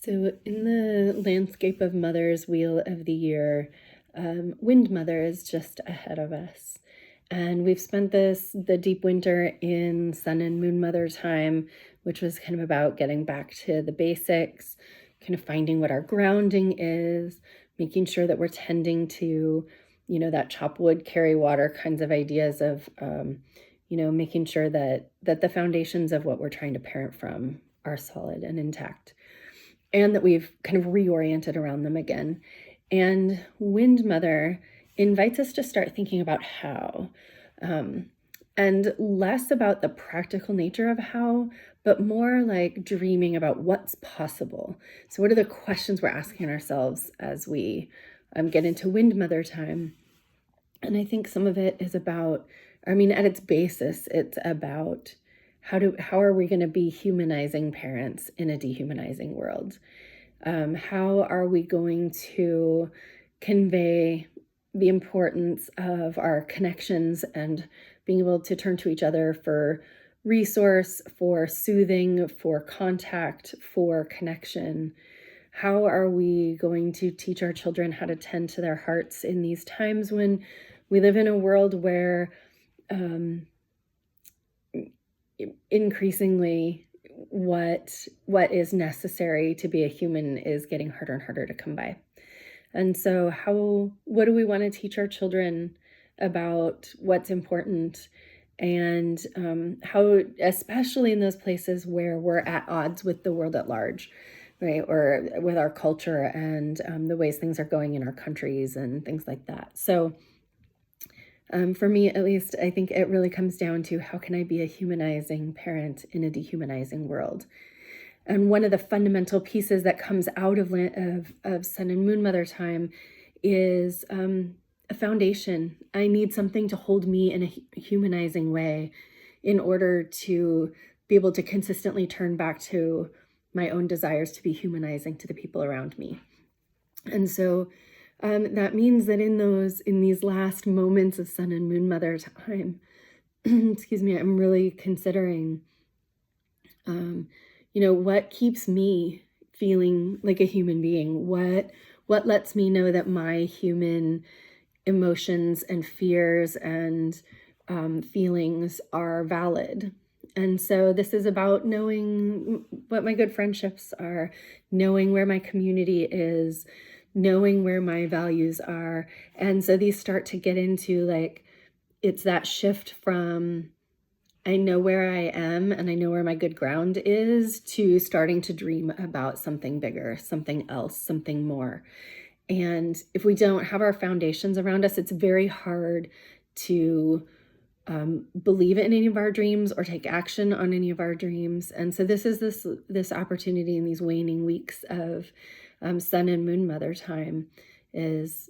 So, in the landscape of Mother's Wheel of the Year, Wind Mother is just ahead of us. And we've spent the deep winter in Sun and Moon Mother time, which was kind of about getting back to the basics, kind of finding what our grounding is, making sure that we're tending to, that chop wood, carry water kinds of ideas of, making sure that the foundations of what we're trying to parent from are solid and intact, and that we've kind of reoriented around them again. And Wind Mother invites us to start thinking about how, and less about the practical nature of how, but more like dreaming about what's possible. So, what are the questions we're asking ourselves as we get into Wind Mother time? And I think some of it is about, at its basis, it's about how are we going to be humanizing parents in a dehumanizing world? How are we going to convey the importance of our connections and being able to turn to each other for resource, for soothing, for contact, for connection? How are we going to teach our children how to tend to their hearts in these times when we live in a world where increasingly what is necessary to be a human is getting harder and harder to come by? And so what do we want to teach our children about what's important, and how, especially in those places where we're at odds with the world at large, right? Or with our culture and the ways things are going in our countries and things like that. So for me, at least, I think it really comes down to how can I be a humanizing parent in a dehumanizing world? And one of the fundamental pieces that comes out of Sun and Moon Mother time is a foundation. I need something to hold me in a humanizing way in order to be able to consistently turn back to my own desires to be humanizing to the people around me. And so that means that in these last moments of Sun and Moon Mother time, excuse me, I'm really considering, what keeps me feeling like a human being? What lets me know that my human emotions and fears and feelings are valid? And so this is about knowing what my good friendships are, knowing where my community is, knowing where my values are. And so these start to get into it's that shift from I know where I am and I know where my good ground is to starting to dream about something bigger, something else, something more. And if we don't have our foundations around us, it's very hard to believe in any of our dreams or take action on any of our dreams. And so this is this opportunity in these waning weeks of Sun and Moon Mother time is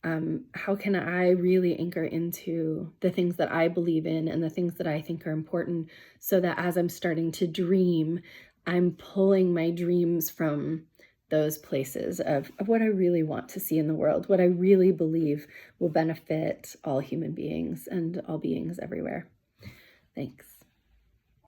how can I really anchor into the things that I believe in and the things that I think are important, so that as I'm starting to dream, I'm pulling my dreams from those places of what I really want to see in the world, what I really believe will benefit all human beings and all beings everywhere. Thanks.